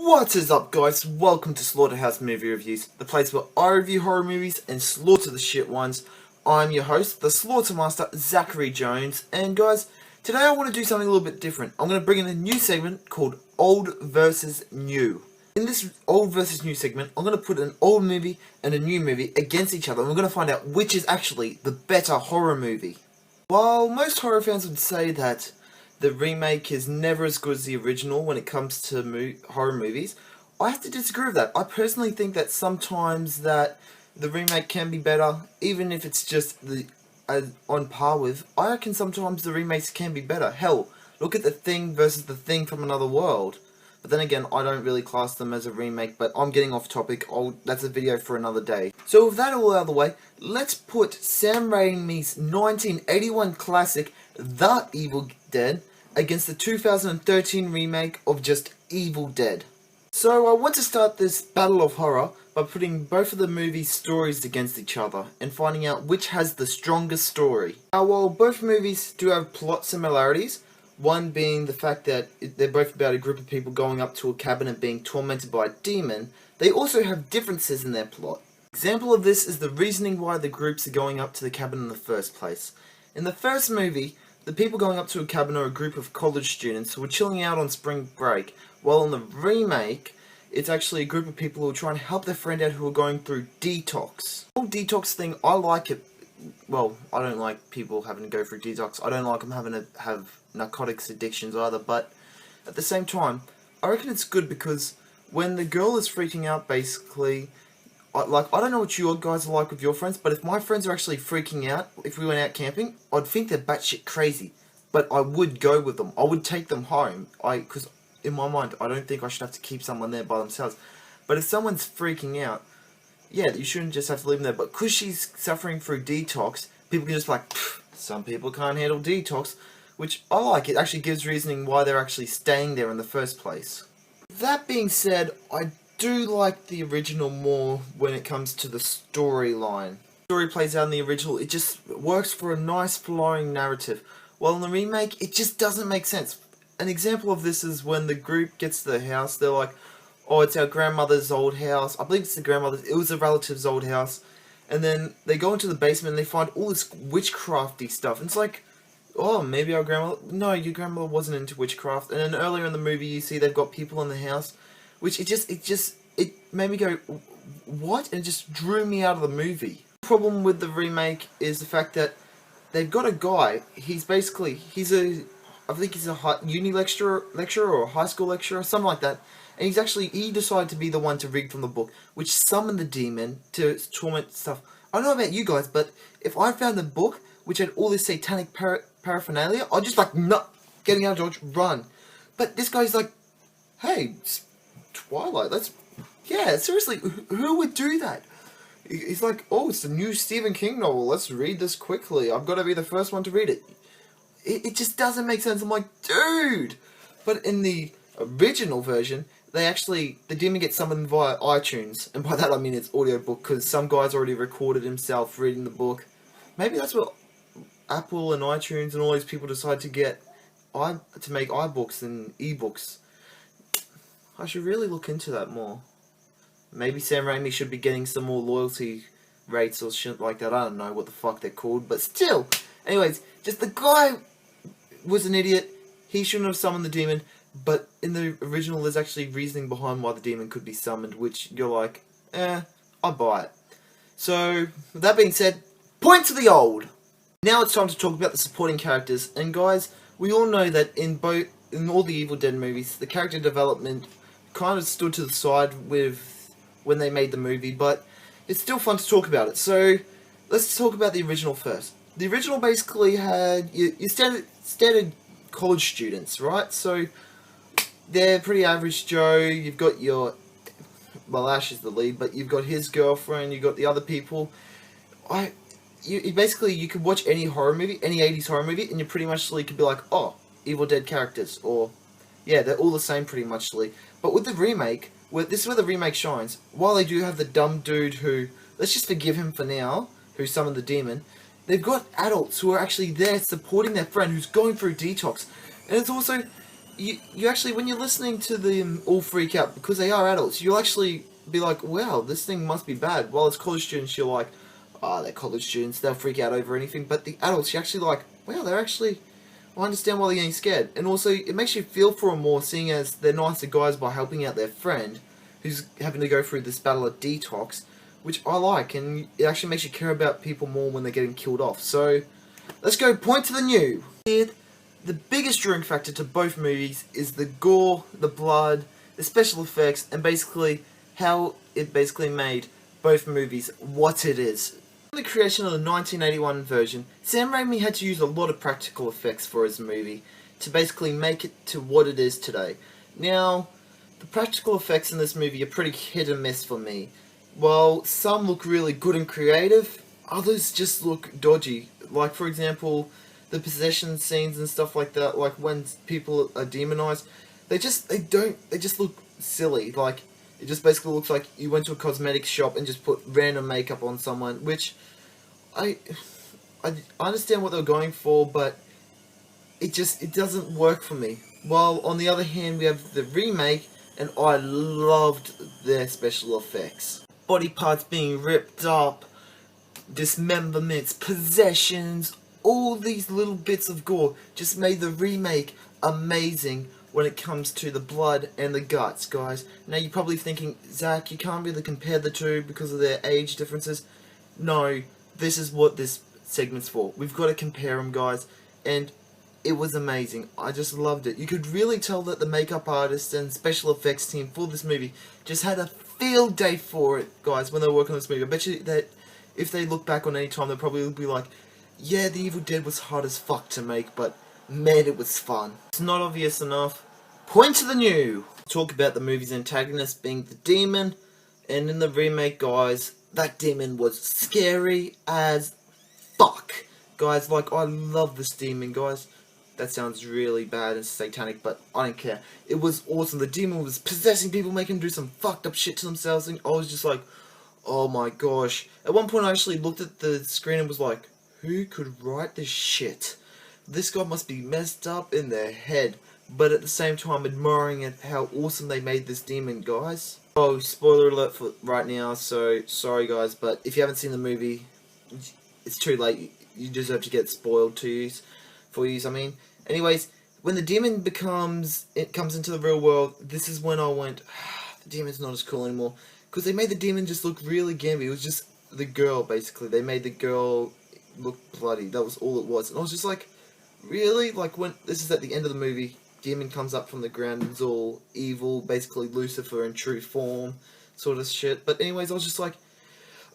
What is up, guys? Welcome to Slaughterhouse Movie Reviews, the place where I review horror movies and slaughter the shit ones. I'm your host, the Slaughtermaster, Zachary Jones, and guys, today I want to do something a little bit different. I'm going to bring in a new segment called Old vs. New. In this Old vs. New segment, I'm going to put an old movie and a new movie against each other, and we're going to find out which is actually the better horror movie. While most horror fans would say that the remake is never as good as the original when it comes to horror movies, I have to disagree with that. I personally think that sometimes that the remake can be better, even if it's just on par with. I reckon sometimes the remakes can be better. Hell, look at The Thing versus The Thing from Another World. But then again, I don't really class them as a remake, but I'm getting off topic. That's a video for another day. So with that all out of the way, let's put Sam Raimi's 1981 classic, The Evil Dead, against the 2013 remake of just Evil Dead. So I want to start this battle of horror by putting both of the movie stories against each other and finding out which has the strongest story. Now, while both movies do have plot similarities, one being the fact that they're both about a group of people going up to a cabin and being tormented by a demon, they also have differences in their plot. Example of this is the reasoning why the groups are going up to the cabin in the first place. In the first movie, the people going up to a cabin are a group of college students who are chilling out on spring break, while in the remake, it's actually a group of people who are trying to help their friend out who are going through detox. The whole detox thing, I like it. Well, I don't like people having to go through detox. I don't like them having to have narcotics addictions either, but at the same time, I reckon it's good because when the girl is freaking out, basically, I don't know what you guys are like with your friends, but if my friends are actually freaking out, if we went out camping, I'd think they're batshit crazy. But I would go with them. I would take them home. Because in my mind, I don't think I should have to keep someone there by themselves. But if someone's freaking out, yeah, you shouldn't just have to leave them there. But because she's suffering through detox, people can just some people can't handle detox, which I like. It actually gives reasoning why they're actually staying there in the first place. That being said, I do like the original more when it comes to the storyline. The story plays out in the original, it just works for a nice flowing narrative. While in the remake, it just doesn't make sense. An example of this is when the group gets to the house, they're like, oh, it's our grandmother's old house. I believe it's the grandmother's, it was a relative's old house. And then they go into the basement and they find all this witchcrafty stuff. And it's like, oh, maybe our grandmother, no, your grandmother wasn't into witchcraft. And then earlier in the movie you see they've got people in the house, which it made me go, what? And it just drew me out of the movie. The problem with the remake is the fact that they've got a guy, I think he's a uni lecturer or a high school lecturer, something like that. And he decided to be the one to read from the book, which summoned the demon to torment stuff. I don't know about you guys, but if I found the book, which had all this satanic paraphernalia, I'd just no, getting out of Dodge, run. But this guy's like, hey, Twilight, yeah, seriously, who would do that? He's like, oh, it's the new Stephen King novel, let's read this quickly, I've got to be the first one to read it. It just doesn't make sense. I'm like, dude! But in the original version, the demon gets summoned via iTunes, and by that I mean it's audiobook, because some guy's already recorded himself reading the book. Maybe that's what Apple and iTunes and all these people decide to get, to make iBooks and ebooks. I should really look into that more. Maybe Sam Raimi should be getting some more loyalty rates or shit like that. I don't know what the fuck they're called, but still. Anyways, just the guy was an idiot. He shouldn't have summoned the demon, but in the original there's actually reasoning behind why the demon could be summoned, which you're like, I buy it. So, with that being said, point to the old! Now it's time to talk about the supporting characters, and guys, we all know that in all the Evil Dead movies, the character development kind of stood to the side when they made the movie, but it's still fun to talk about it. So let's talk about the original first. The original basically had your standard college students, right? So they're pretty average Joe. You've got Ash is the lead, but you've got his girlfriend, you've got the other people. You could watch any horror movie, any 80s horror movie, and you pretty much could be like, oh, Evil Dead characters, or yeah, they're all the same pretty much. But with the remake, this is where the remake shines. While they do have the dumb dude who, let's just forgive him for now, who summoned the demon, they've got adults who are actually there supporting their friend who's going through detox. And it's also, you actually, when you're listening to them all freak out because they are adults, you'll actually be like, wow, this thing must be bad. While as college students, you're like, oh, they're college students, they'll freak out over anything. But the adults, you're actually like, wow, they're actually, I understand why they're getting scared. And also, it makes you feel for them more, seeing as they're nicer guys by helping out their friend who's having to go through this battle of detox, which I like, and it actually makes you care about people more when they're getting killed off. So, let's go point to the new. The biggest drawing factor to both movies is the gore, the blood, the special effects, and basically how it basically made both movies what it is. In the creation of the 1981 version, Sam Raimi had to use a lot of practical effects for his movie to basically make it to what it is today. Now, the practical effects in this movie are pretty hit and miss for me. While some look really good and creative, others just look dodgy. Like, for example, the possession scenes and stuff like that, like when people are demonized, they just look silly. Like, it just basically looks like you went to a cosmetics shop and just put random makeup on someone, which I understand what they were going for, but it doesn't work for me. While on the other hand, we have the remake, and I loved their special effects. Body parts being ripped up, dismemberments, possessions, all these little bits of gore just made the remake amazing when it comes to the blood and the guts, guys. Now you're probably thinking, Zach, you can't really compare the two because of their age differences. No, this is what this segment's for. We've got to compare them, guys, and it was amazing. I just loved it. You could really tell that the makeup artist and special effects team for this movie just had a field day for it, guys, when they were working on this movie. I bet you that if they look back on any time, they'll probably be like, yeah, The Evil Dead was hard as fuck to make, but man, it was fun. It's not obvious enough. Point to the new. Talk about the movie's antagonist being the demon, and in the remake, guys, that demon was scary as fuck. Guys, like, I love this demon, guys. That sounds really bad and satanic, but I don't care. It was awesome. The demon was possessing people, making them do some fucked up shit to themselves, and I was just like, oh my gosh. At one point, I actually looked at the screen and was like, who could write this shit? This guy must be messed up in their head. But at the same time, admiring at how awesome they made this demon, guys. Oh, spoiler alert for right now, so sorry guys, but if you haven't seen the movie, it's too late. You deserve to get spoiled for you, I mean. Anyways, when the demon comes into the real world, this is when I went, the demon's not as cool anymore. Because they made the demon just look really gamby. It was just the girl, basically. They made the girl look bloody. That was all it was. And I was just like, really? Like, when this is at the end of the movie, demon comes up from the ground and it's all evil, basically Lucifer in true form, sort of shit. But anyways, I was just like,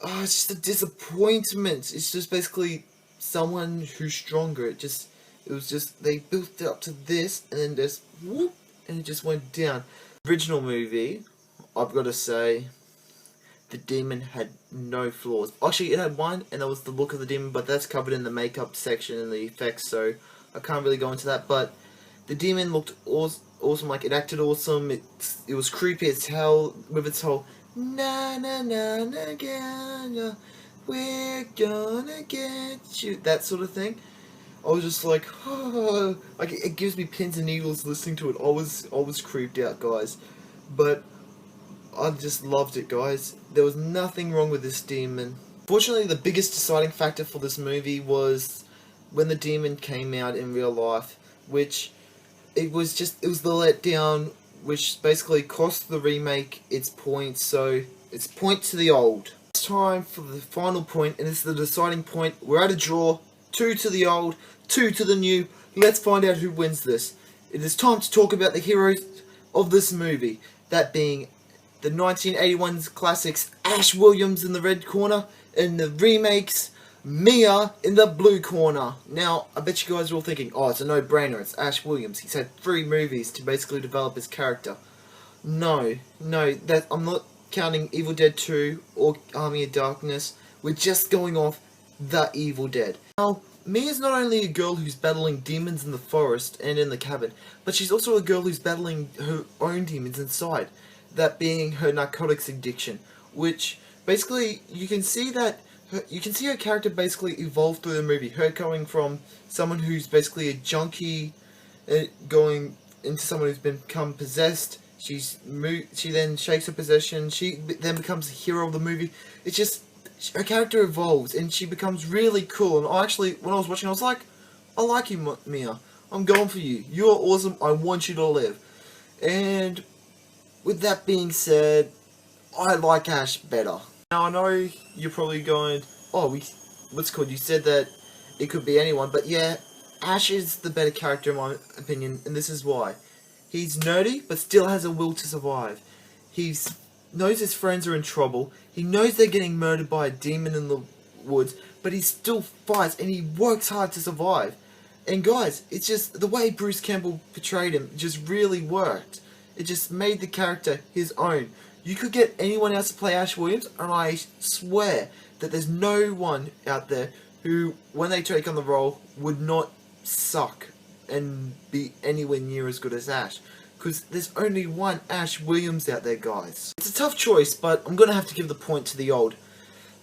oh, it's just a disappointment. It's just basically someone who's stronger. It was just, they built it up to this, and then just, whoop, and it just went down. Original movie, I've got to say, the demon had no flaws. Actually, it had one, and that was the look of the demon, but that's covered in the makeup section and the effects, so I can't really go into that. But the demon looked awesome, like, it acted awesome. It was creepy as hell with its whole na na na na na, we're gonna get you, that sort of thing. I was just like, oh, like, it gives me pins and needles listening to it. I was creeped out, guys, but I just loved it, guys. There was nothing wrong with this demon. Fortunately, the biggest deciding factor for this movie was when the demon came out in real life, which it was the letdown, which basically cost the remake its points. So it's point to the old. It's time for the final point, and it's the deciding point. We're at a draw. 2 to the old, 2 to the new. Let's find out who wins this. It is time to talk about the heroes of this movie. That being the 1981's classics, Ash Williams in the red corner, and the remakes, Mia in the blue corner. Now, I bet you guys are all thinking, oh, it's a no-brainer, it's Ash Williams. He's had 3 movies to basically develop his character. No, I'm not counting Evil Dead 2 or Army of Darkness. We're just going off The Evil Dead. Now, Mia's not only a girl who's battling demons in the forest and in the cabin, but she's also a girl who's battling her own demons inside. That being her narcotics addiction, which basically you can see her character basically evolve through the movie. Her going from someone who's basically a junkie, going into someone who's become possessed. She then shakes her possession. She then becomes the hero of the movie. It's just, her character evolves and she becomes really cool. And when I was watching, I was like, I like you, Mia. I'm going for you. You're awesome. I want you to live. And with that being said, I like Ash better. Now I know you're probably going, oh, what's called? You said that it could be anyone, but yeah, Ash is the better character in my opinion, and this is why. He's nerdy, but still has a will to survive. He knows his friends are in trouble. He knows they're getting murdered by a demon in the woods, but he still fights and he works hard to survive. And guys, it's just the way Bruce Campbell portrayed him just really worked. It just made the character his own. You could get anyone else to play Ash Williams, and I swear that there's no one out there who, when they take on the role, would not suck and be anywhere near as good as Ash. Because there's only one Ash Williams out there, guys. It's a tough choice, but I'm going to have to give the point to the old.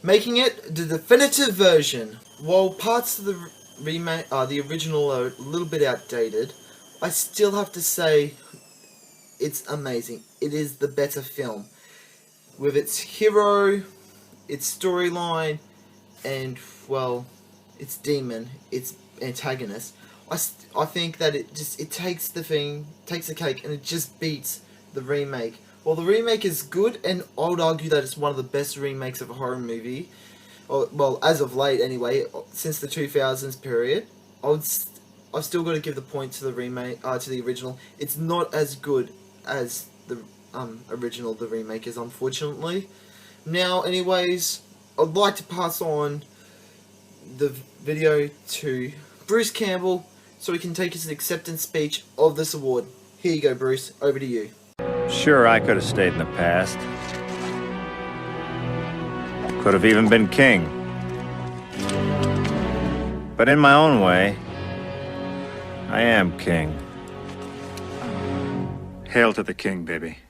Making it the definitive version. While parts of the remake, the original are a little bit outdated, I still have to say it's amazing. It is the better film. With its hero, its storyline, and, well, its demon, its antagonist. I think that it takes the cake, and it just beats the remake. Well, the remake is good, and I would argue that it's one of the best remakes of a horror movie. Well, as of late, anyway, since the 2000s period. I've still got to give the point to the remake, to the original. It's not as good as the original. The remake is, unfortunately. Now, anyways, I'd like to pass on the video to Bruce Campbell, so he can take his acceptance speech of this award. Here you go, Bruce. Over to you. Sure, I could have stayed in the past. Could have even been king. But in my own way, I am king. Hail to the king, baby.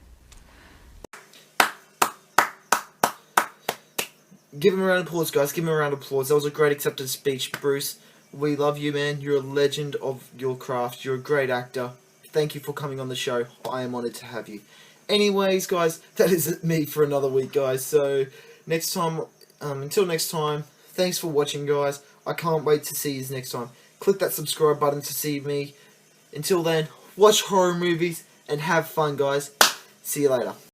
Give him a round of applause, guys. Give him a round of applause. That was a great acceptance speech, Bruce. We love you, man. You're a legend of your craft. You're a great actor. Thank you for coming on the show. I am honoured to have you. Anyways, guys, that is me for another week, guys. So, next time, until next time, thanks for watching, guys. I can't wait to see you next time. Click that subscribe button to see me. Until then, watch horror movies and have fun, guys. See you later.